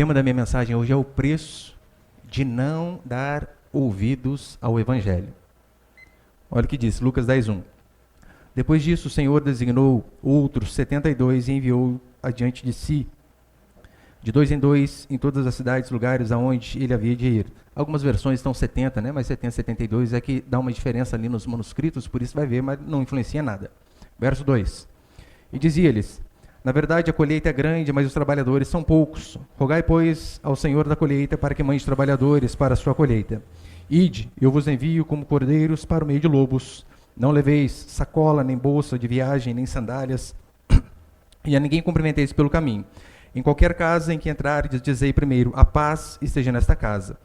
tema da minha mensagem hoje é o preço de não dar ouvidos ao Evangelho. Olha o que diz, Lucas 10:1. Depois disso, o Senhor designou outros 72 e enviou adiante de si, de 2 em 2, em todas as cidades, lugares aonde ele havia de ir. Algumas versões estão 70, né? Mas 70, 72 é que dá uma diferença ali nos manuscritos, por isso vai ver, mas não influencia nada. Verso 2. E dizia-lhes: na verdade, a colheita é grande, mas os trabalhadores são poucos. Rogai, pois, ao Senhor da colheita para que mande trabalhadores para a sua colheita. Ide, eu vos envio como cordeiros para o meio de lobos. Não leveis sacola, nem bolsa de viagem, nem sandálias, e a ninguém cumprimenteis pelo caminho. Em qualquer casa em que entrardes, dizei primeiro: a paz esteja nesta casa.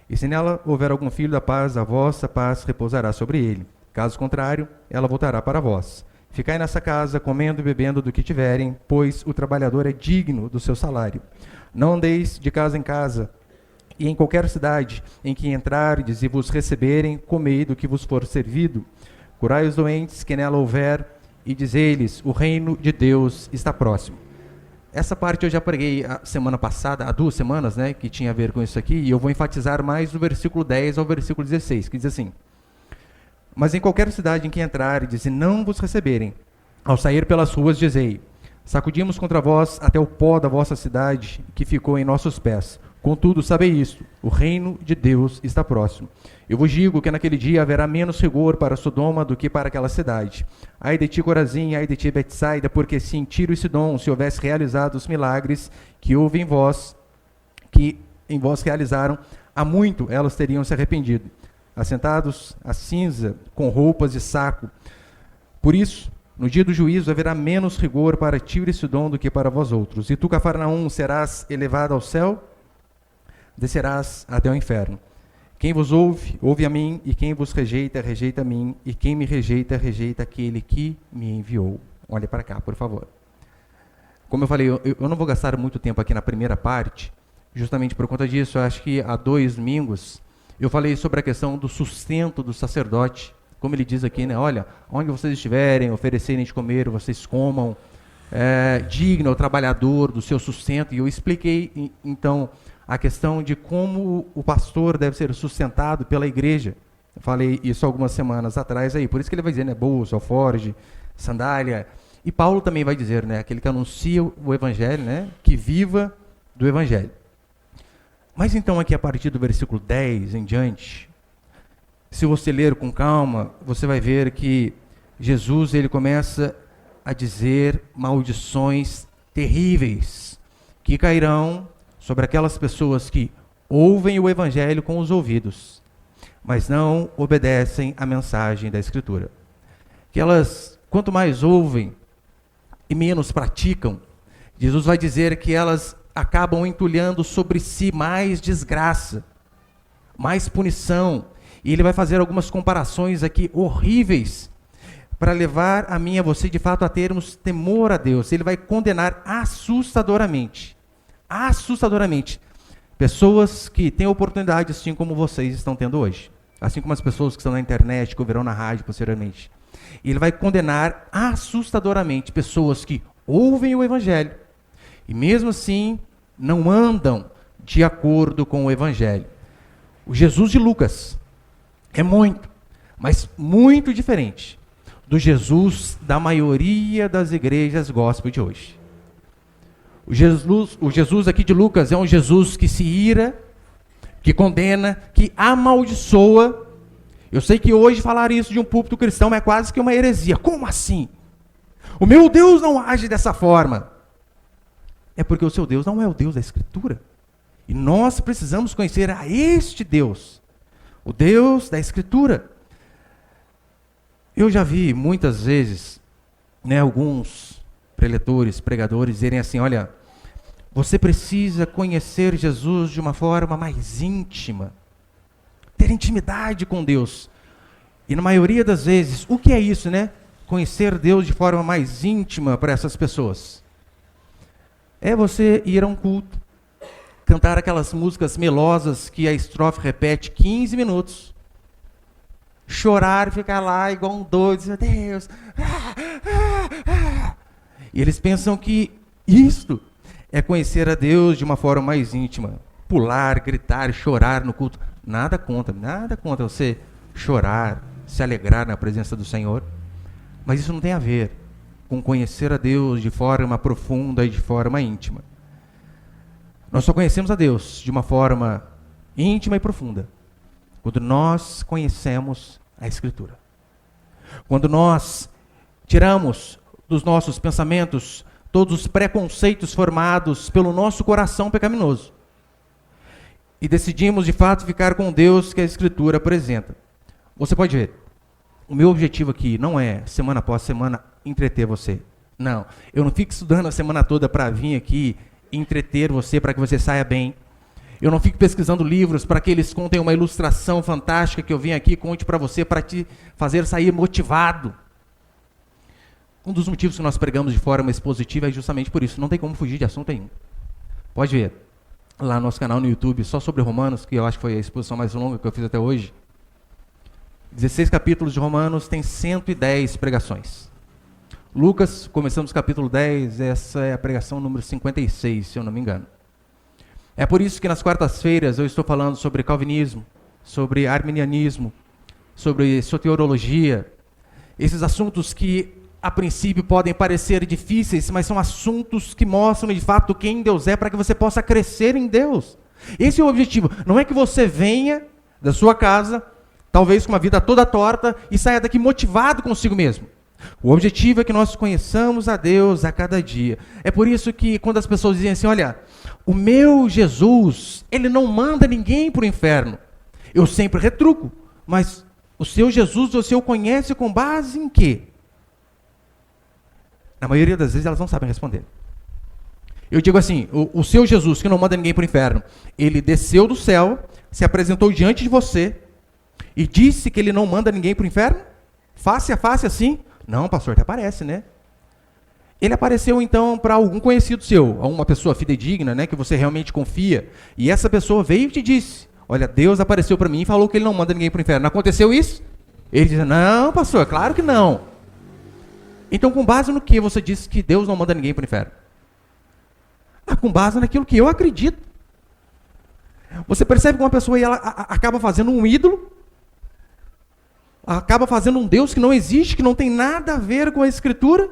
E se nela houver algum filho da paz, a vossa paz repousará sobre ele. Caso contrário, ela voltará para vós. Ficai nessa casa, comendo e bebendo do que tiverem, pois o trabalhador é digno do seu salário. Não andeis de casa em casa, e em qualquer cidade em que entrardes e vos receberem, comei do que vos for servido. Curai os doentes que nela houver, e dizei-lhes: o reino de Deus está próximo. Essa parte eu já preguei a semana passada, há 2 semanas, né, que tinha a ver com isso aqui, e eu vou enfatizar mais do versículo 10 ao versículo 16, que diz assim: mas em qualquer cidade em que entrardes e não vos receberem, ao sair pelas ruas dizei: sacudimos contra vós até o pó da vossa cidade, que ficou em nossos pés. Contudo, sabei isto: o reino de Deus está próximo. Eu vos digo que naquele dia haverá menos rigor para Sodoma do que para aquela cidade. Ai de ti, Corazim, ai de ti, Betsaida, porque se em Tiro e Sidom se houvesse realizado os milagres que em vós realizaram, há muito elas teriam se arrependido, assentados à cinza, com roupas de saco. Por isso, no dia do juízo haverá menos rigor para Tiro e Sidom do que para vós outros. E tu, Cafarnaum, serás elevado ao céu, descerás até o inferno. Quem vos ouve, ouve a mim, e quem vos rejeita, rejeita a mim, e quem me rejeita, rejeita aquele que me enviou. Olha para cá, por favor. Como eu falei, eu não vou gastar muito tempo aqui na primeira parte, justamente por conta disso. Eu acho que há 2 domingos eu falei sobre a questão do sustento do sacerdote, como ele diz aqui, né? Olha, onde vocês estiverem, oferecerem de comer, vocês comam, digno ao trabalhador do seu sustento. E eu expliquei, então, a questão de como o pastor deve ser sustentado pela igreja. Eu falei isso algumas semanas atrás aí, por isso que ele vai dizer, né, bolsa, alforge, sandália. E Paulo também vai dizer, né, aquele que anuncia o evangelho, né, que viva do evangelho. Mas então aqui a partir do versículo 10 em diante, se você ler com calma, você vai ver que Jesus, ele começa a dizer maldições terríveis que cairão sobre aquelas pessoas que ouvem o evangelho com os ouvidos, mas não obedecem à mensagem da Escritura. Que elas, quanto mais ouvem e menos praticam, Jesus vai dizer que elas acabam entulhando sobre si mais desgraça, mais punição. E ele vai fazer algumas comparações aqui horríveis para levar a mim e a você, de fato, a termos temor a Deus. Ele vai condenar assustadoramente pessoas que têm oportunidade, assim como vocês estão tendo hoje, assim como as pessoas que estão na internet, que ouvirão na rádio posteriormente. E ele vai condenar assustadoramente pessoas que ouvem o evangelho e mesmo assim não andam de acordo com o evangelho. O Jesus de Lucas é muito, mas muito diferente do Jesus da maioria das igrejas gospel de hoje. O Jesus aqui de Lucas é um Jesus que se ira, que condena, que amaldiçoa. Eu sei que hoje falar isso de um púlpito cristão é quase que uma heresia. Como assim? O meu Deus não age dessa forma. É porque o seu Deus não é o Deus da Escritura. E nós precisamos conhecer a este Deus, o Deus da Escritura. Eu já vi muitas vezes, né, alguns preletores, pregadores dizerem assim: olha, você precisa conhecer Jesus de uma forma mais íntima, ter intimidade com Deus. E na maioria das vezes, o que é isso, né? Conhecer Deus de forma mais íntima para essas pessoas. É você ir a um culto, cantar aquelas músicas melosas que a estrofe repete 15 minutos, chorar e ficar lá igual um doido, meu Deus. E eles pensam que isto é conhecer a Deus de uma forma mais íntima. Pular, gritar, chorar no culto. Nada contra você chorar, se alegrar na presença do Senhor. Mas isso não tem a ver com conhecer a Deus de forma profunda e de forma íntima. Nós só conhecemos a Deus de uma forma íntima e profunda quando nós conhecemos a Escritura. Quando nós tiramos dos nossos pensamentos todos os preconceitos formados pelo nosso coração pecaminoso e decidimos de fato ficar com Deus que a Escritura apresenta. Você pode ver, o meu objetivo aqui não é, semana após semana, entreter você. Não, eu não fico estudando a semana toda para vir aqui entreter você, para que você saia bem. Eu não fico pesquisando livros para que eles contem uma ilustração fantástica que eu vim aqui e conte para você, para te fazer sair motivado. Um dos motivos que nós pregamos de forma expositiva é justamente por isso. Não tem como fugir de assunto nenhum. Pode ver lá no nosso canal no YouTube, só sobre Romanos, que eu acho que foi a exposição mais longa que eu fiz até hoje. 16 capítulos de Romanos, tem 110 pregações. Lucas, começamos capítulo 10, essa é a pregação número 56, se eu não me engano. É por isso que nas quartas-feiras eu estou falando sobre calvinismo, sobre arminianismo, sobre soteriologia, esses assuntos que a princípio podem parecer difíceis, mas são assuntos que mostram de fato quem Deus é para que você possa crescer em Deus. Esse é o objetivo. Não é que você venha da sua casa, talvez com uma vida toda torta, e saia daqui motivado consigo mesmo. O objetivo é que nós conheçamos a Deus a cada dia. É por isso que quando as pessoas dizem assim, olha, o meu Jesus, ele não manda ninguém para o inferno. Eu sempre retruco, mas o seu Jesus você o conhece com base em quê? Na maioria das vezes elas não sabem responder. Eu digo assim, o seu Jesus, que não manda ninguém para o inferno, ele desceu do céu, se apresentou diante de você e disse que ele não manda ninguém para o inferno? Face a face assim? Não, pastor, até parece, né? Ele apareceu então para algum conhecido seu, a uma pessoa fidedigna, né, que você realmente confia, e essa pessoa veio e te disse, olha, Deus apareceu para mim e falou que ele não manda ninguém para o inferno. Aconteceu isso? Ele diz, não, pastor, claro que não. Então, com base no que você disse que Deus não manda ninguém para o inferno? Com base naquilo que eu acredito. Você percebe que uma pessoa ela acaba fazendo um ídolo, acaba fazendo um Deus que não existe, que não tem nada a ver com a Escritura.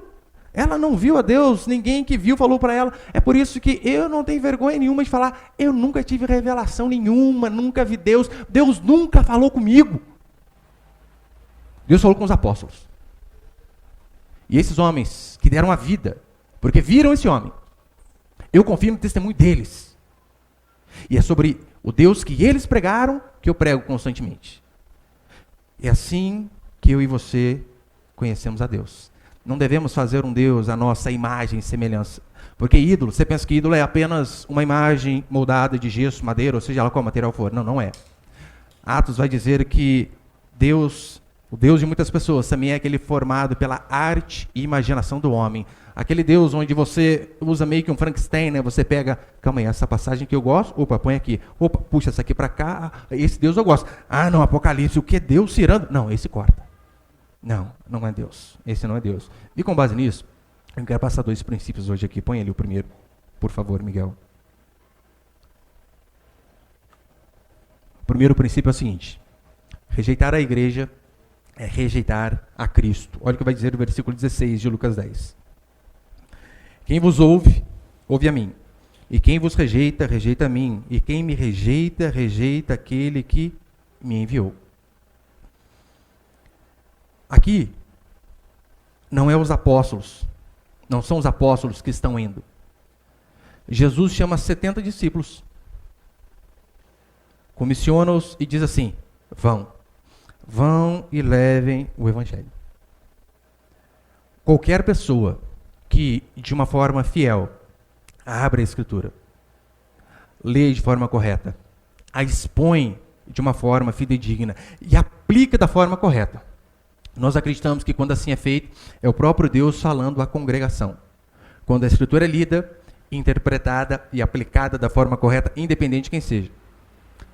Ela não viu a Deus, ninguém que viu falou para ela. É por isso que eu não tenho vergonha nenhuma de falar, eu nunca tive revelação nenhuma, nunca vi Deus, Deus nunca falou comigo. Deus falou com os apóstolos. E esses homens que deram a vida, porque viram esse homem, eu confio no testemunho deles. E é sobre o Deus que eles pregaram que eu prego constantemente. É assim que eu e você conhecemos a Deus. Não devemos fazer um Deus a nossa imagem e semelhança. Porque ídolo, você pensa que ídolo é apenas uma imagem moldada de gesso, madeira, ou seja lá qual material for. Não, não é. Atos vai dizer que Deus, o Deus de muitas pessoas, também é aquele formado pela arte e imaginação do homem. Aquele Deus onde você usa meio que um Frankenstein, né? Você pega, calma aí, essa passagem que eu gosto, opa, põe aqui. Opa, puxa essa aqui para cá, esse Deus eu gosto. Ah, não, Apocalipse, o que é Deus tirando? Não, esse corta. Não, não é Deus. Esse não é Deus. E com base nisso, eu quero passar 2 princípios hoje aqui. Põe ali o primeiro, por favor, Miguel. O primeiro princípio é o seguinte: rejeitar a igreja é rejeitar a Cristo. Olha o que vai dizer o versículo 16 de Lucas 10. Quem vos ouve, ouve a mim. E quem vos rejeita, rejeita a mim. E quem me rejeita, rejeita aquele que me enviou. Aqui, não é os apóstolos, não são os apóstolos que estão indo. Jesus chama 70 discípulos, comissiona-os e diz assim, vão e levem o evangelho. Qualquer pessoa que, de uma forma fiel, abre a Escritura, lê de forma correta, a expõe de uma forma fidedigna e aplica da forma correta, nós acreditamos que quando assim é feito, é o próprio Deus falando à congregação. Quando a Escritura é lida, interpretada e aplicada da forma correta, independente de quem seja.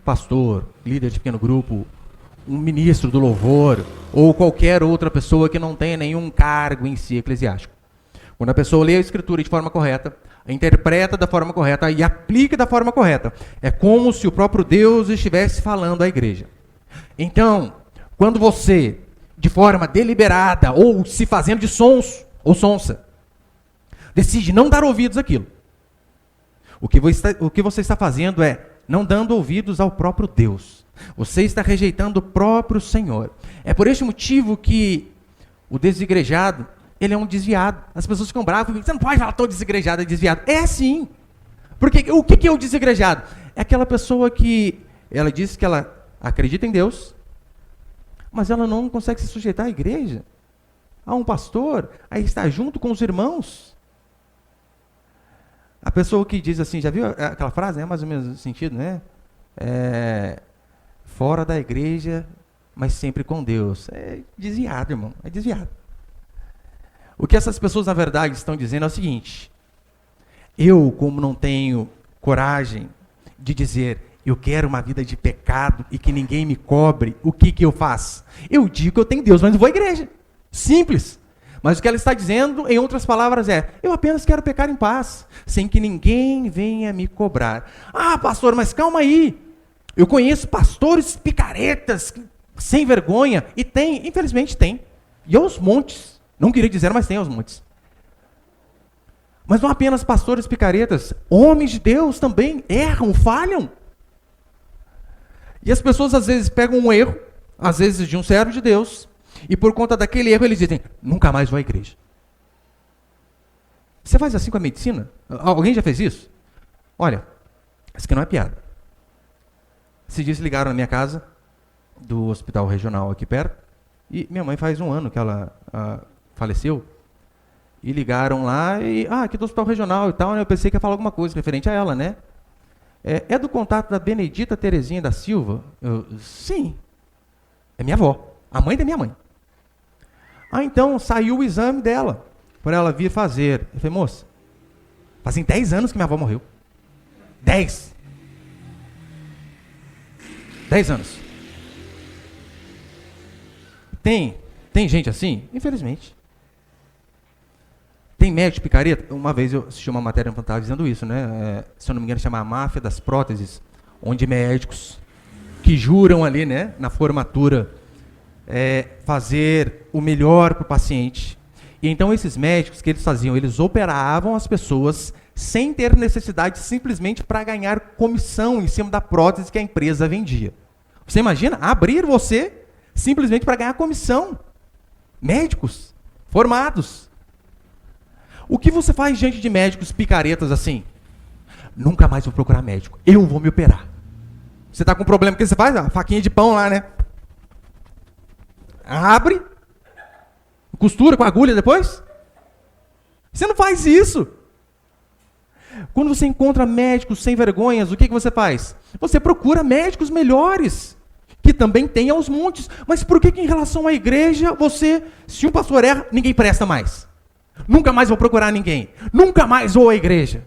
Pastor, líder de pequeno grupo, um ministro do louvor, ou qualquer outra pessoa que não tenha nenhum cargo em si eclesiástico. Quando a pessoa lê a Escritura de forma correta, interpreta da forma correta e aplica da forma correta, é como se o próprio Deus estivesse falando à igreja. Então, quando você, de forma deliberada ou se fazendo de sons ou sonsa, decide não dar ouvidos àquilo, o que você está fazendo é não dando ouvidos ao próprio Deus. Você está rejeitando o próprio Senhor. É por este motivo que o desigrejado, ele é um desviado. As pessoas ficam bravas, você não pode falar todo desigrejado é desviado. É sim. Porque o que é o desigrejado? É aquela pessoa que, ela diz que ela acredita em Deus, mas ela não consegue se sujeitar à igreja, a um pastor, a estar junto com os irmãos. A pessoa que diz assim, já viu aquela frase, né? Mais ou menos no sentido, né? Fora da igreja, mas sempre com Deus. É desviado, irmão, é desviado. O que essas pessoas, na verdade, estão dizendo é o seguinte: eu, como não tenho coragem de dizer, eu quero uma vida de pecado e que ninguém me cobre, o que eu faço? Eu digo que eu tenho Deus, mas não vou à igreja. Simples. Mas o que ela está dizendo, em outras palavras, é: eu apenas quero pecar em paz, sem que ninguém venha me cobrar. Ah, pastor, mas calma aí. Eu conheço pastores picaretas, sem vergonha, e tem, infelizmente tem. E aos montes. Não queria dizer, mas tem aos montes. Mas não apenas pastores picaretas, homens de Deus também erram, falham. E as pessoas às vezes pegam um erro, às vezes de um servo de Deus, e por conta daquele erro eles dizem, nunca mais vou à igreja. Você faz assim com a medicina? Alguém já fez isso? Olha, isso aqui não é piada. Esses dias ligaram na minha casa, do hospital regional aqui perto, e minha mãe faz 1 ano que ela faleceu, e ligaram lá, e, aqui do hospital regional e tal, né? Eu pensei que ia falar alguma coisa referente a ela, né? É do contato da Benedita Terezinha da Silva? Sim. É minha avó, a mãe da minha mãe. Então, saiu o exame dela, para ela vir fazer. Eu falei, moça, fazem 10 anos que minha avó morreu. 10 anos. Tem gente assim? Infelizmente. Tem médico picareta? Uma vez eu assisti uma matéria no Fantástico dizendo isso, né? Se eu não me engano, chama a máfia das próteses, onde médicos que juram ali, né, na formatura, fazer o melhor para o paciente. E então esses médicos, que eles faziam? Eles operavam as pessoas sem ter necessidade, simplesmente para ganhar comissão em cima da prótese que a empresa vendia. Você imagina abrir você simplesmente para ganhar comissão? Médicos formados. O que você faz diante de médicos picaretas assim? Nunca mais vou procurar médico, eu vou me operar. Você está com um problema, o que você faz? A faquinha de pão lá, né? Abre, costura com a agulha depois. Você não faz isso. Quando você encontra médicos sem vergonhas, o que você faz? Você procura médicos melhores, que também tem aos montes. Mas por que em relação à igreja, se um pastor erra, ninguém presta mais? Nunca mais vou procurar ninguém. Nunca mais vou à igreja.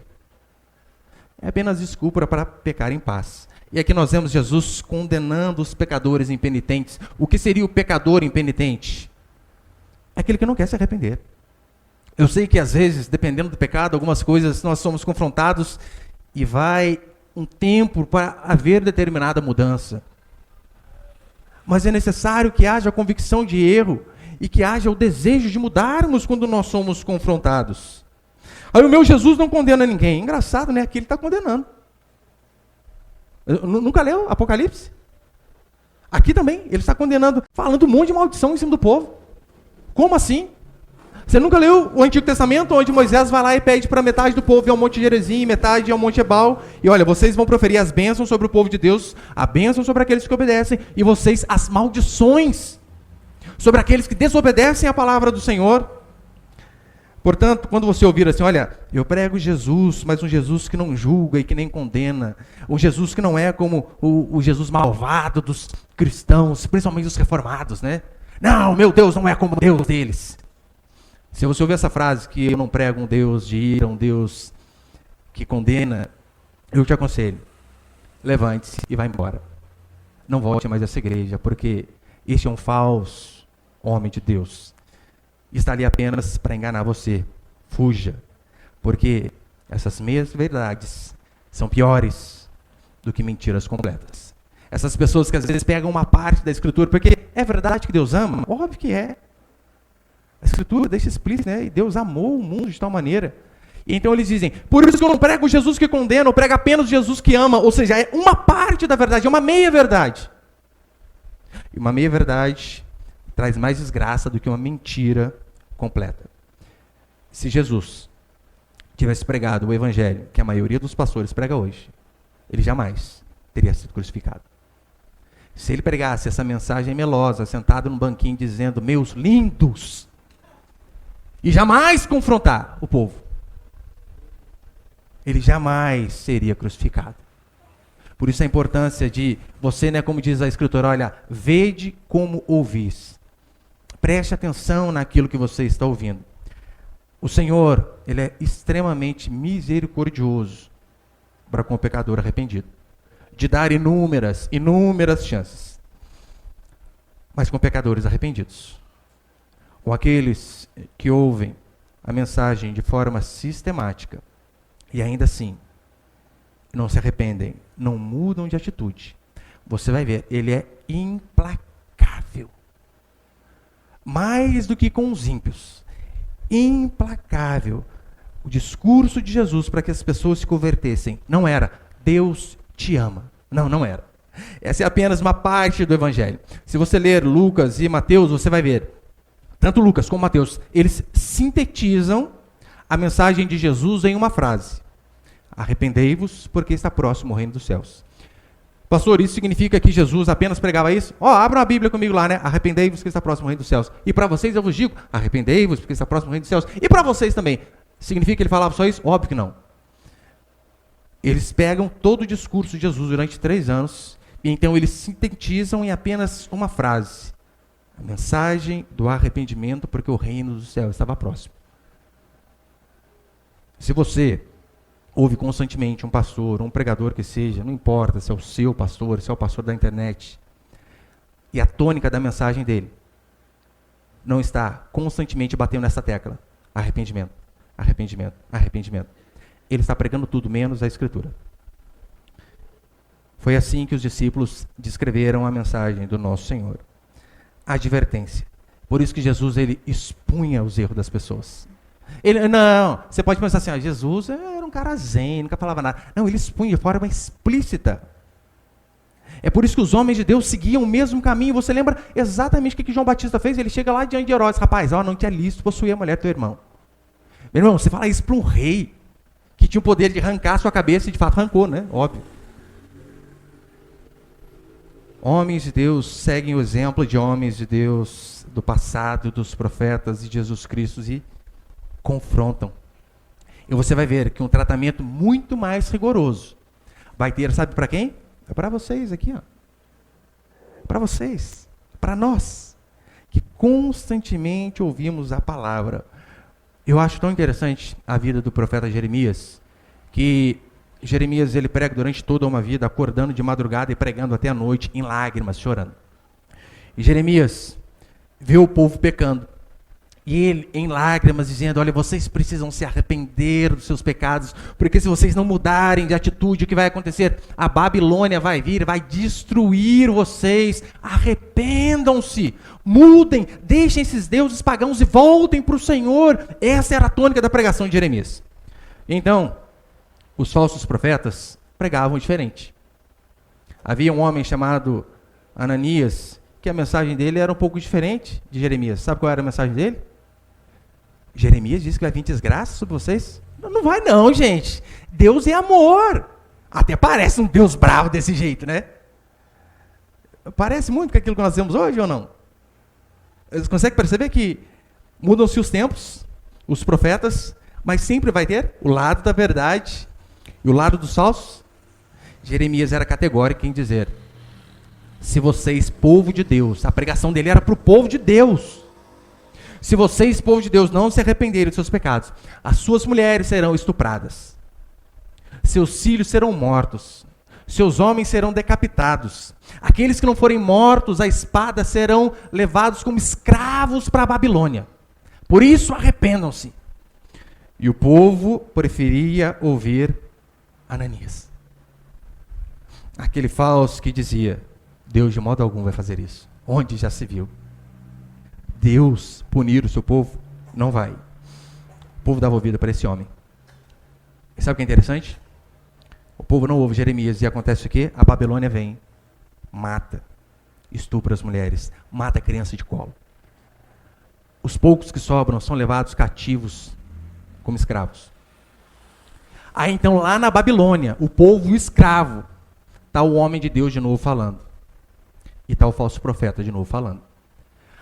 É apenas desculpa para pecar em paz. E aqui nós vemos Jesus condenando os pecadores impenitentes. O que seria o pecador impenitente? É aquele que não quer se arrepender. Eu sei que às vezes, dependendo do pecado, algumas coisas nós somos confrontados e vai um tempo para haver determinada mudança. Mas é necessário que haja a convicção de erro e que haja o desejo de mudarmos quando nós somos confrontados. Aí o meu Jesus não condena ninguém. Engraçado, né? Aqui ele está condenando. Nunca leu Apocalipse? Aqui também, ele está condenando, falando um monte de maldição em cima do povo. Como assim? Você nunca leu o Antigo Testamento, onde Moisés vai lá e pede para metade do povo ir ao Monte Gerizim, metade ao Monte Ebal, e olha, vocês vão proferir as bênçãos sobre o povo de Deus, a bênção sobre aqueles que obedecem, e vocês as maldições sobre aqueles que desobedecem à palavra do Senhor. Portanto, quando você ouvir assim, olha, eu prego Jesus, mas um Jesus que não julga e que nem condena, um Jesus que não é como o Jesus malvado dos cristãos, principalmente dos reformados, né? Não, meu Deus não é como o Deus deles. Se você ouvir essa frase, que eu não prego um Deus de ira, um Deus que condena, eu te aconselho, levante-se e vá embora. Não volte mais a essa igreja, porque este é um falso homem de Deus. Está ali apenas para enganar você. fuja, porque essas meias verdades são piores do que mentiras completas. Essas pessoas que às vezes pegam uma parte da Escritura, porque é verdade que Deus ama? Óbvio que é. A Escritura deixa explícito, né? E Deus amou o mundo de tal maneira. E então eles dizem, por isso que eu não prego Jesus que condena, eu prego apenas Jesus que ama. Ou seja, é uma parte da verdade, é uma meia verdade. E uma meia verdade traz mais desgraça do que uma mentira completa. Se Jesus tivesse pregado o evangelho que a maioria dos pastores prega hoje, ele jamais teria sido crucificado. Se ele pregasse essa mensagem melosa, sentado num banquinho dizendo, meus lindos, e jamais confrontar o povo, ele jamais seria crucificado. Por isso a importância de você, né, como diz a Escritura, olha, vede como ouvis. Preste atenção naquilo que você está ouvindo. O Senhor, ele é extremamente misericordioso para com o pecador arrependido, de dar inúmeras chances, mas com pecadores arrependidos, com aqueles que ouvem a mensagem de forma sistemática e ainda assim não se arrependem, não mudam de atitude. Você vai ver, ele é implacável. Mais do que com os ímpios. Implacável. O discurso de Jesus para que as pessoas se convertessem não era, Deus te ama. Não era. Essa é apenas uma parte do evangelho. Se você ler Lucas e Mateus, você vai ver, tanto Lucas como Mateus, eles sintetizam a mensagem de Jesus em uma frase. Arrependei-vos, porque está próximo o reino dos céus. Pastor, isso significa que Jesus apenas pregava isso? Abra uma Bíblia comigo lá, né? Arrependei-vos, porque está próximo o reino dos céus. E para vocês eu vos digo, arrependei-vos, porque está próximo o reino dos céus. E para vocês também. Significa que ele falava só isso? Óbvio que não. Eles pegam todo o discurso de Jesus durante 3 anos, e então eles sintetizam em apenas uma frase. A mensagem do arrependimento, porque o reino dos céus estava próximo. Se você ouve constantemente um pastor, um pregador que seja, não importa se é o seu pastor, se é o pastor da internet, e a tônica da mensagem dele não está constantemente batendo nessa tecla, arrependimento, arrependimento, arrependimento. Ele está pregando tudo, menos a Escritura. Foi assim que os discípulos descreveram a mensagem do nosso Senhor. A advertência. Por isso que Jesus, ele expunha os erros das pessoas. Não, você pode pensar assim, Jesus era um cara zen, nunca falava nada. Não, ele expunha de forma explícita. É por isso que os homens de Deus seguiam o mesmo caminho. Você lembra exatamente o que João Batista fez? Ele chega lá diante de Herodes, rapaz, não tinha lícito possuir a mulher do teu irmão. Meu irmão, você fala isso para um rei, que tinha o poder de arrancar a sua cabeça, e de fato arrancou, né? Óbvio. Homens de Deus seguem o exemplo de homens de Deus do passado, dos profetas de Jesus Cristo, e confrontam. E você vai ver que um tratamento muito mais rigoroso vai ter, sabe para quem? É para vocês aqui, ó. Para vocês, para nós, que constantemente ouvimos a palavra. Eu acho tão interessante a vida do profeta Jeremias, que Jeremias, ele prega durante toda uma vida, acordando de madrugada e pregando até a noite, em lágrimas, chorando. E Jeremias vê o povo pecando. E ele, em lágrimas, dizendo, olha, vocês precisam se arrepender dos seus pecados, porque se vocês não mudarem de atitude, o que vai acontecer? A Babilônia vai vir, vai destruir vocês. Arrependam-se, mudem, deixem esses deuses pagãos e voltem para o Senhor. Essa era a tônica da pregação de Jeremias. Então, os falsos profetas pregavam diferente. Havia um homem chamado Ananias, que a mensagem dele era um pouco diferente de Jeremias. Sabe qual era a mensagem dele? Jeremias disse que vai vir desgraça sobre vocês. Não vai não, gente. Deus é amor. Até parece um Deus bravo desse jeito, né? Parece muito com aquilo que nós vemos hoje ou não? Você consegue perceber que mudam-se os tempos, os profetas, mas sempre vai ter o lado da verdade e o lado dos falsos. Jeremias era categórico em dizer, se vocês, povo de Deus, a pregação dele era para o povo de Deus. Se vocês, povo de Deus, não se arrependerem dos seus pecados, as suas mulheres serão estupradas, seus filhos serão mortos, seus homens serão decapitados, aqueles que não forem mortos à espada serão levados como escravos para a Babilônia. Por isso arrependam-se. E o povo preferia ouvir Ananias. Aquele falso que dizia: Deus de modo algum vai fazer isso. Onde já se viu? Deus punir o seu povo? Não vai. O povo dava ouvido para esse homem. E sabe o que é interessante? O povo não ouve Jeremias e acontece o quê? A Babilônia vem, mata, estupra as mulheres, mata a criança de colo. Os poucos que sobram são levados cativos como escravos. Aí então lá na Babilônia, o povo escravo, está o homem de Deus de novo falando. E está o falso profeta de novo falando.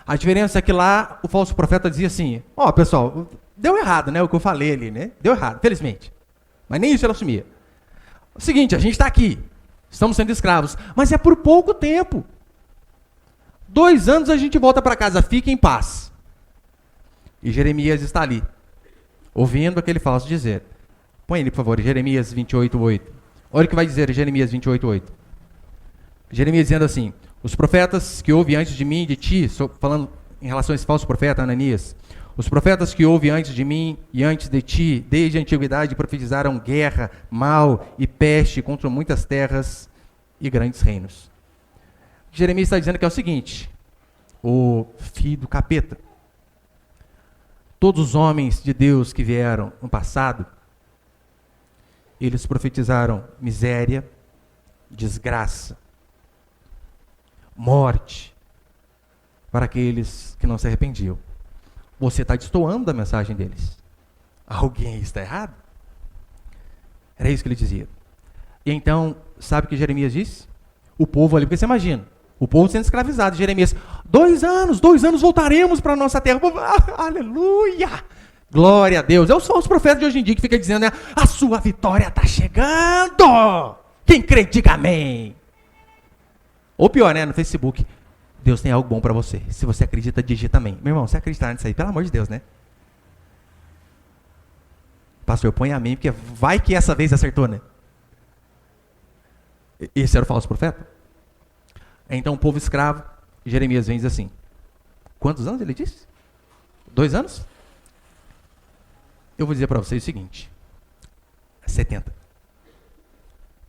A diferença é que lá o falso profeta dizia assim: ó, pessoal, deu errado, né? O que eu falei ali, né? Deu errado, felizmente. Mas nem isso ele assumia. O seguinte, a gente está aqui, estamos sendo escravos, mas é por pouco tempo. 2 anos a gente volta para casa, fica em paz. E Jeremias está ali, ouvindo aquele falso dizer. Põe ele, por favor, Jeremias 28:8. Olha o que vai dizer Jeremias 28:8. Jeremias dizendo assim: os profetas que houve antes de mim e de ti, falando em relação a esse falso profeta, Ananias, os profetas que houve antes de mim e antes de ti, desde a antiguidade, profetizaram guerra, mal e peste contra muitas terras e grandes reinos. Jeremias está dizendo que é o seguinte: o filho do capeta, todos os homens de Deus que vieram no passado, eles profetizaram miséria, desgraça, morte para aqueles que não se arrependiam. Você está destoando da mensagem deles. Alguém está errado? Era isso que ele dizia. E então, sabe o que Jeremias disse? O povo ali, porque você imagina, o povo sendo escravizado. Jeremias: 2 anos voltaremos para a nossa terra. Aleluia! Glória a Deus. Eu sou os profetas de hoje em dia que ficam dizendo, né? A sua vitória está chegando. Quem crê, diga amém. Ou pior, né? No Facebook: Deus tem algo bom para você. Se você acredita, digita amém. Meu irmão, você acreditar nisso aí, pelo amor de Deus, né? Pastor, eu ponho amém, porque vai que essa vez acertou, né? Esse era o falso profeta? Então o povo escravo, Jeremias vem e diz assim: quantos anos ele disse? 2 anos? Eu vou dizer para vocês o seguinte: 70.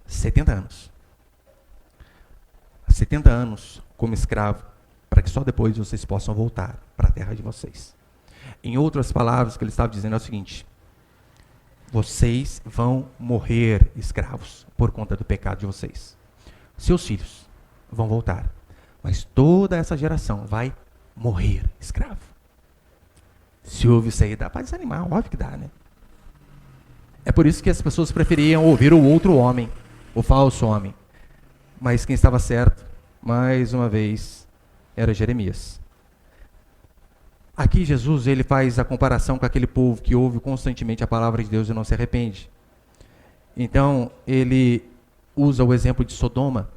70 anos. 70 anos como escravo, para que só depois vocês possam voltar para a terra de vocês. Em outras palavras, o que ele estava dizendo é o seguinte: vocês vão morrer escravos por conta do pecado de vocês. Seus filhos vão voltar, mas toda essa geração vai morrer escravo. Se ouve isso aí, dá para desanimar, óbvio que dá, né? É por isso que as pessoas preferiam ouvir o outro homem, o falso homem. Mas quem estava certo, mais uma vez, era Jeremias. Aqui Jesus, ele faz a comparação com aquele povo que ouve constantemente a palavra de Deus e não se arrepende. Então, ele usa o exemplo de Sodoma.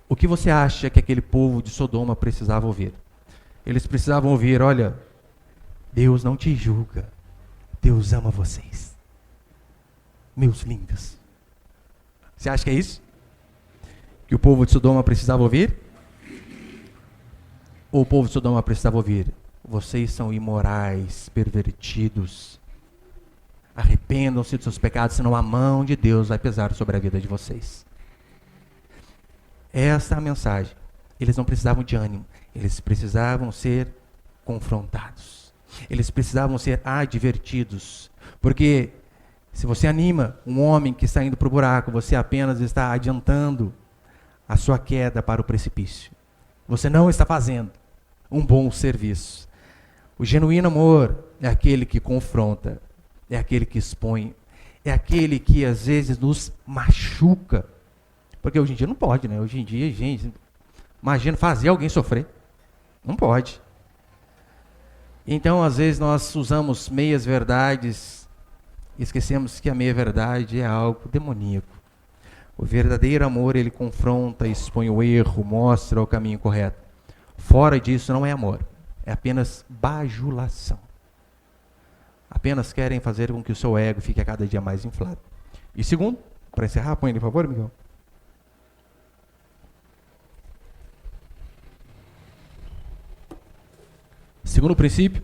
O que você acha que aquele povo de Sodoma precisava ouvir? Eles precisavam ouvir: olha, Deus não te julga, Deus ama vocês, meus lindos. Você acha que é isso que o povo de Sodoma precisava ouvir? Ou o povo de Sodoma precisava ouvir: vocês são imorais, pervertidos, arrependam-se dos seus pecados, senão a mão de Deus vai pesar sobre a vida de vocês. Essa é a mensagem. Eles não precisavam de ânimo, eles precisavam ser confrontados. Eles precisavam ser advertidos. Porque se você anima um homem que está indo para o buraco, você apenas está adiantando a sua queda para o precipício. Você não está fazendo um bom serviço. O genuíno amor é aquele que confronta, é aquele que expõe, é aquele que às vezes nos machuca. Porque hoje em dia não pode, né? Hoje em dia, gente, imagina fazer alguém sofrer. Não pode. Então, às vezes, nós usamos meias verdades e esquecemos que a meia verdade é algo demoníaco. O verdadeiro amor, ele confronta, expõe o erro, mostra o caminho correto. Fora disso, não é amor. É apenas bajulação. Apenas querem fazer com que o seu ego fique a cada dia mais inflado. E segundo, para encerrar, põe ele, por favor, Miguel. Segundo princípio,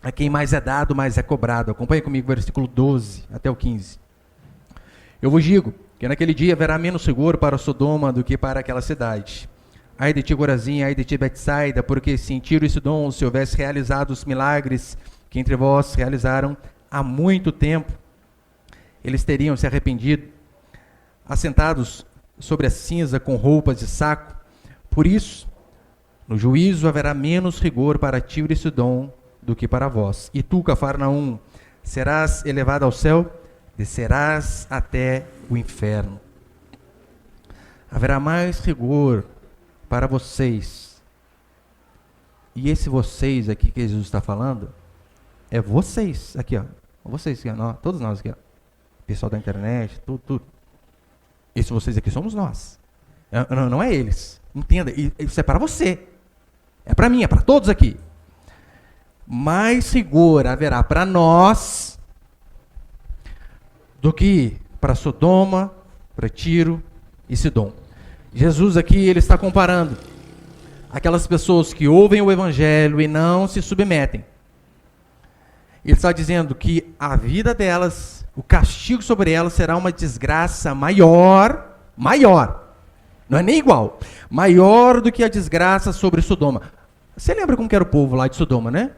A quem mais é dado, mais é cobrado. Acompanhe comigo o versículo 12 até o 15. Eu vos digo que naquele dia haverá menos rigor para Sodoma do que para aquela cidade. Ai de ti, Corazim, ai de ti, Betsaida, porque se em Tiro e Sidom se houvesse realizado os milagres que entre vós realizaram há muito tempo, eles teriam se arrependido, assentados sobre a cinza com roupas de saco. Por isso, no juízo haverá menos rigor para Tiro e Sidom do que para vós. E tu, Cafarnaum, serás elevado ao céu, descerás até o inferno. Haverá mais rigor para vocês. E esse vocês aqui que Jesus está falando, é vocês, aqui ó, vocês aqui, ó, todos nós aqui, ó. Pessoal da internet, tudo. Esse vocês aqui somos nós. Não é eles. Entenda, isso é para você. É para mim, é para todos aqui. Mais rigor haverá para nós do que para Sodoma, para Tiro e Sidom. Jesus aqui, ele está comparando aquelas pessoas que ouvem o evangelho e não se submetem. Ele está dizendo que a vida delas, o castigo sobre elas será uma desgraça maior, não é nem igual, maior do que a desgraça sobre Sodoma. Você lembra como que era o povo lá de Sodoma, né?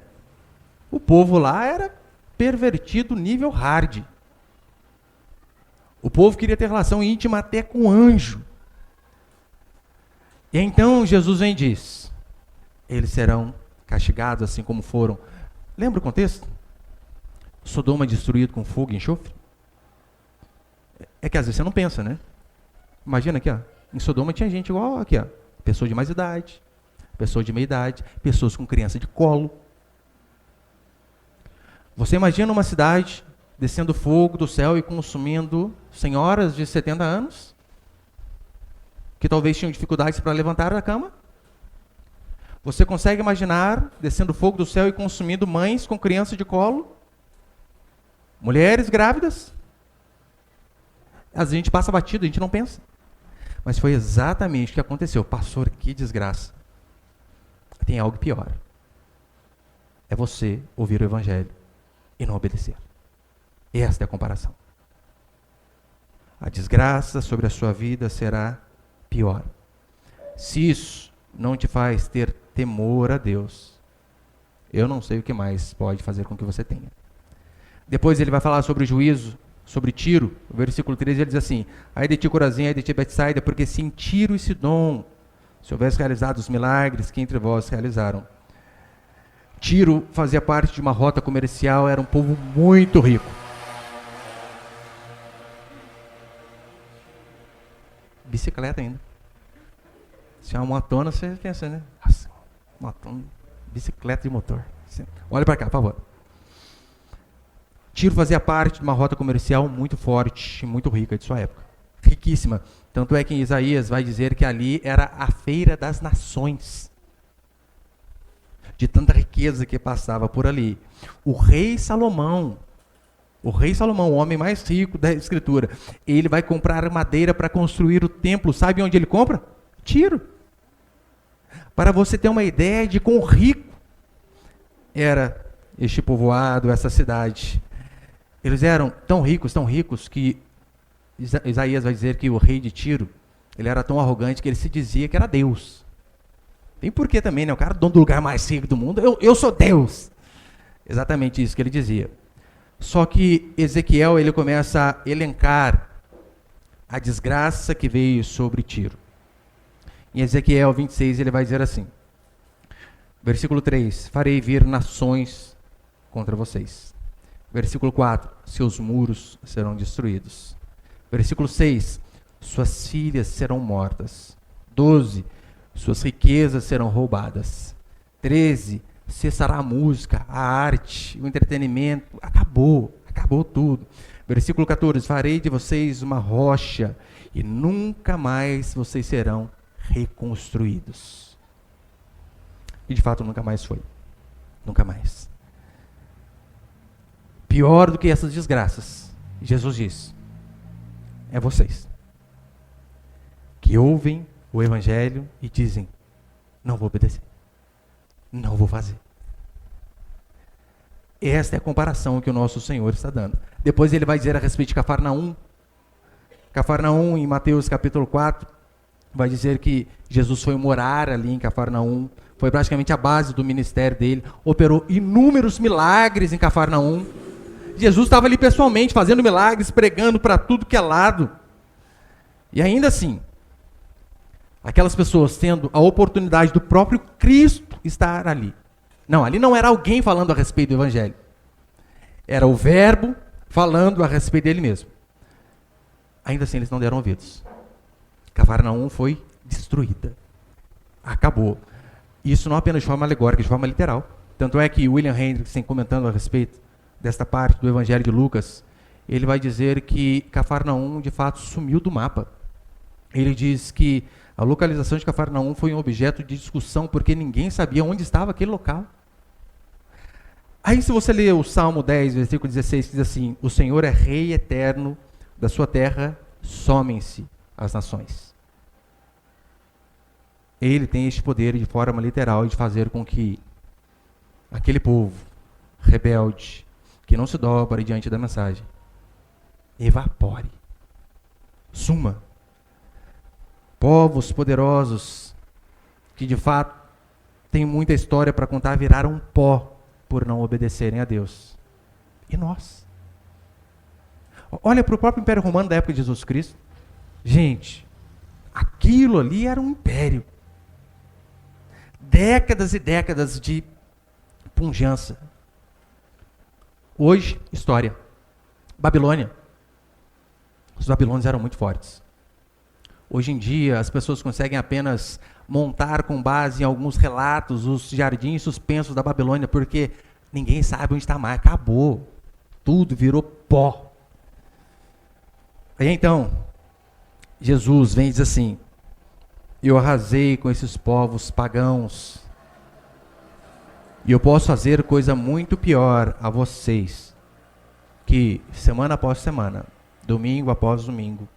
O povo lá era pervertido nível hard. O povo queria ter relação íntima até com anjo. E então Jesus vem e diz, eles serão castigados assim como foram. Lembra o contexto? Sodoma destruído com fogo e enxofre? É que às vezes você não pensa, né? Imagina aqui, ó, em Sodoma tinha gente igual aqui, ó, pessoa de mais idade, pessoa de meia idade, pessoas com criança de colo. Você imagina uma cidade descendo fogo do céu e consumindo senhoras de 70 anos, que talvez tinham dificuldades para levantar da cama? Você consegue imaginar descendo fogo do céu e consumindo mães com criança de colo? Mulheres grávidas? A gente passa batido, a gente não pensa. Mas foi exatamente o que aconteceu. Pastor, que desgraça. Tem algo pior. É você ouvir o evangelho e não obedecer. Esta é a comparação. A desgraça sobre a sua vida será pior. Se isso não te faz ter temor a Deus, eu não sei o que mais pode fazer com que você tenha. Depois ele vai falar sobre o juízo, sobre Tiro. O versículo 13 ele diz assim, ai de ti, Corazim, ai de ti, Betsaida, porque se em Tiro e Sidom se houvesse realizado os milagres que entre vós realizaram. Tiro fazia parte de uma rota comercial, era um povo muito rico. Bicicleta ainda. Se é uma motona, você pensa, né? Nossa, motona, bicicleta de motor. Olha para cá, por favor. Tiro fazia parte de uma rota comercial muito forte, muito rica de sua época. Riquíssima. Tanto é que em Isaías vai dizer que ali era a feira das nações. De tanta riqueza que passava por ali. O rei Salomão, o homem mais rico da Escritura, ele vai comprar madeira para construir o templo. Sabe onde ele compra? Tiro. Para você ter uma ideia de quão rico era este povoado, essa cidade. Eles eram tão ricos, que Isaías vai dizer que o rei de Tiro, ele era tão arrogante que ele se dizia que era Deus. Tem porquê também, né? O cara dono do lugar mais rico do mundo, eu sou Deus. Exatamente isso que ele dizia. Só que Ezequiel, ele começa a elencar a desgraça que veio sobre Tiro. Em Ezequiel 26, ele vai dizer assim, versículo 3, farei vir nações contra vocês. Versículo 4, seus muros serão destruídos. Versículo 6, suas filhas serão mortas. 12, suas riquezas serão roubadas. 13, cessará a música, a arte, o entretenimento. Acabou tudo. Versículo 14, farei de vocês uma rocha e nunca mais vocês serão reconstruídos. E de fato nunca mais foi. Nunca mais. Pior do que essas desgraças, Jesus diz, é vocês que ouvem o evangelho e dizem, não vou obedecer, não vou fazer. Esta é a comparação que o nosso Senhor está dando. Depois ele vai dizer a respeito de Cafarnaum. Cafarnaum, em Mateus capítulo 4, vai dizer que Jesus foi morar ali em Cafarnaum. Foi praticamente a base do ministério dele. Operou inúmeros milagres em Cafarnaum. Jesus estava ali pessoalmente fazendo milagres, pregando para tudo que é lado. E ainda assim, aquelas pessoas tendo a oportunidade do próprio Cristo estar ali. Não, ali não era alguém falando a respeito do Evangelho. Era o Verbo falando a respeito dele mesmo. Ainda assim, eles não deram ouvidos. Cafarnaum foi destruída. Acabou. Isso não apenas de forma alegórica, de forma literal. Tanto é que William Hendrickson, comentando a respeito desta parte do Evangelho de Lucas, ele vai dizer que Cafarnaum, de fato, sumiu do mapa. Ele diz que a localização de Cafarnaum foi um objeto de discussão porque ninguém sabia onde estava aquele local. Aí se você ler o Salmo 10, versículo 16, que diz assim: o Senhor é Rei eterno, da sua terra somem-se as nações. Ele tem este poder de forma literal de fazer com que aquele povo rebelde, que não se dobra diante da mensagem, evapore, suma. Povos poderosos, que de fato têm muita história para contar, viraram pó por não obedecerem a Deus. E nós? Olha para o próprio Império Romano da época de Jesus Cristo. Gente, aquilo ali era um império. Décadas e décadas de pujança. Hoje, história. Babilônia. Os babilônios eram muito fortes. Hoje em dia, as pessoas conseguem apenas montar com base em alguns relatos os jardins suspensos da Babilônia, porque ninguém sabe onde está mais. Acabou. Tudo virou pó. Aí então, Jesus vem e diz assim: eu arrasei com esses povos pagãos, e eu posso fazer coisa muito pior a vocês, que semana após semana, domingo após domingo,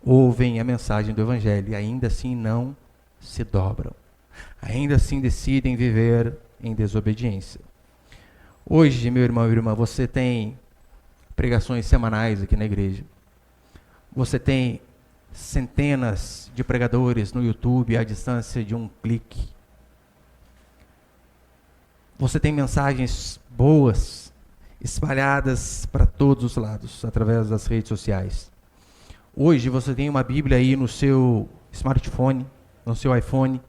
ouvem a mensagem do Evangelho e ainda assim não se dobram. Ainda assim decidem viver em desobediência. Hoje, meu irmão e irmã, você tem pregações semanais aqui na igreja. Você tem centenas de pregadores no YouTube à distância de um clique. Você tem mensagens boas espalhadas para todos os lados através das redes sociais. Hoje você tem uma Bíblia aí no seu smartphone, no seu iPhone,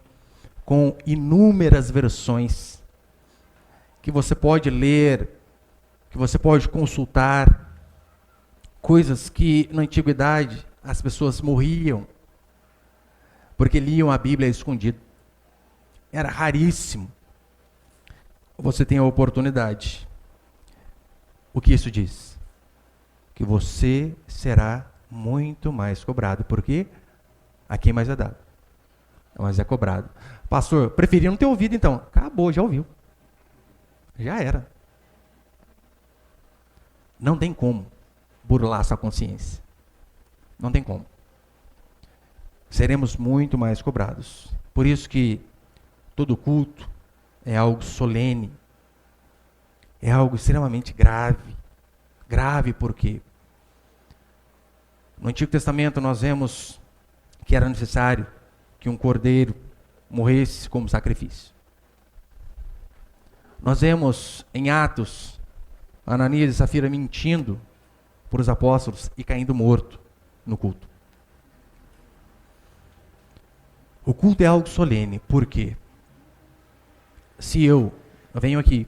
com inúmeras versões que você pode ler, que você pode consultar, coisas que na antiguidade as pessoas morriam porque liam a Bíblia escondido. Era raríssimo. Você tem a oportunidade. O que isso diz? Que você será muito mais cobrado, porque a quem mais é dado, mas é cobrado. Pastor, preferi não ter ouvido então. Acabou, já ouviu. Já era. Não tem como burlar sua consciência. Não tem como. Seremos muito mais cobrados. Por isso que todo culto é algo solene. É algo extremamente grave. Grave por quê? No Antigo Testamento nós vemos que era necessário que um cordeiro morresse como sacrifício. Nós vemos em Atos Ananias e Safira mentindo para os apóstolos e caindo morto no culto. O culto é algo solene, por quê? Se eu venho aqui,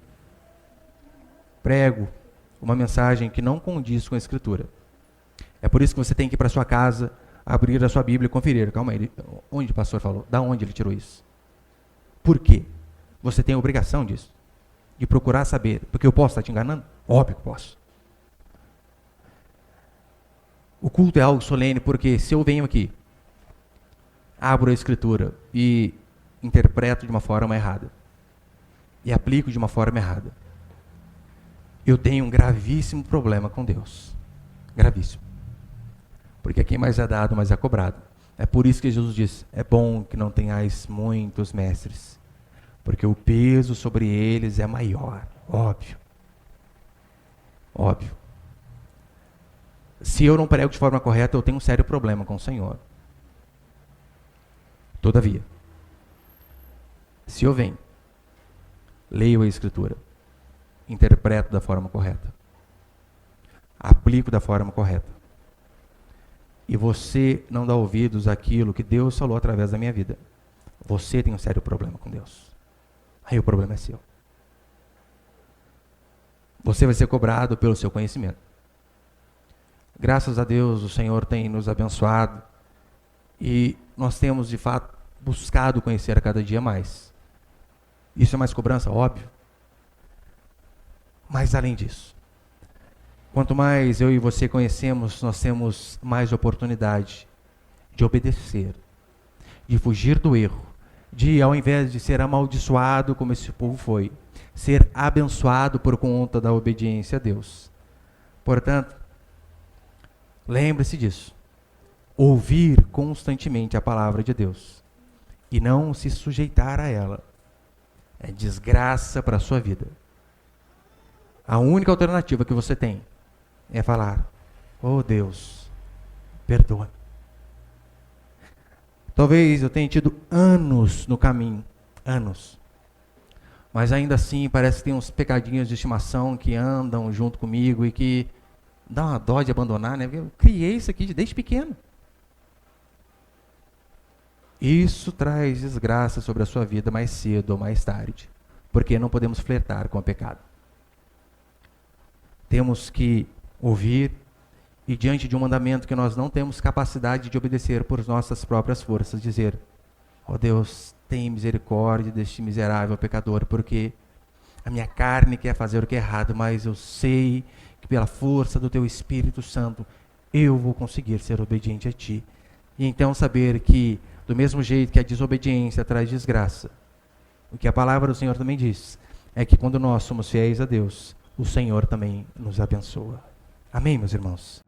prego uma mensagem que não condiz com a Escritura, é por isso que você tem que ir para sua casa, abrir a sua Bíblia e conferir. Calma aí, onde o pastor falou? Da onde ele tirou isso? Por quê? Você tem a obrigação disso, de procurar saber. Porque eu posso estar te enganando? Óbvio que posso. O culto é algo solene porque se eu venho aqui, abro a Escritura e interpreto de uma forma errada, e aplico de uma forma errada, eu tenho um gravíssimo problema com Deus. Gravíssimo. Porque quem mais é dado, mais é cobrado. É por isso que Jesus diz: é bom que não tenhais muitos mestres, porque o peso sobre eles é maior, óbvio. Óbvio. Se eu não prego de forma correta, eu tenho um sério problema com o Senhor. Todavia, se eu venho, leio a Escritura, interpreto da forma correta, aplico da forma correta, e você não dá ouvidos àquilo que Deus falou através da minha vida, você tem um sério problema com Deus. Aí o problema é seu. Você vai ser cobrado pelo seu conhecimento. Graças a Deus, o Senhor tem nos abençoado e nós temos, de fato, buscado conhecer a cada dia mais. Isso é mais cobrança? Óbvio. Mas, além disso, quanto mais eu e você conhecemos, nós temos mais oportunidade de obedecer, de fugir do erro, de, ao invés de ser amaldiçoado como esse povo foi, ser abençoado por conta da obediência a Deus. Portanto, lembre-se disso. Ouvir constantemente a palavra de Deus e não se sujeitar a ela é desgraça para a sua vida. A única alternativa que você tem é falar: oh Deus, perdoa. Talvez eu tenha tido anos no caminho, anos. Mas ainda assim parece que tem uns pecadinhos de estimação que andam junto comigo e que dá uma dó de abandonar, né? Eu criei isso aqui desde pequeno. Isso traz desgraça sobre a sua vida mais cedo ou mais tarde, porque não podemos flertar com o pecado. Temos que ouvir e, diante de um mandamento que nós não temos capacidade de obedecer por nossas próprias forças, dizer: ó Deus, tem misericórdia deste miserável pecador, porque a minha carne quer fazer o que é errado, mas eu sei que pela força do Teu Espírito Santo eu vou conseguir ser obediente a Ti. E então saber que, do mesmo jeito que a desobediência traz desgraça, o que a palavra do Senhor também diz é que quando nós somos fiéis a Deus, o Senhor também nos abençoa. Amém, meus irmãos?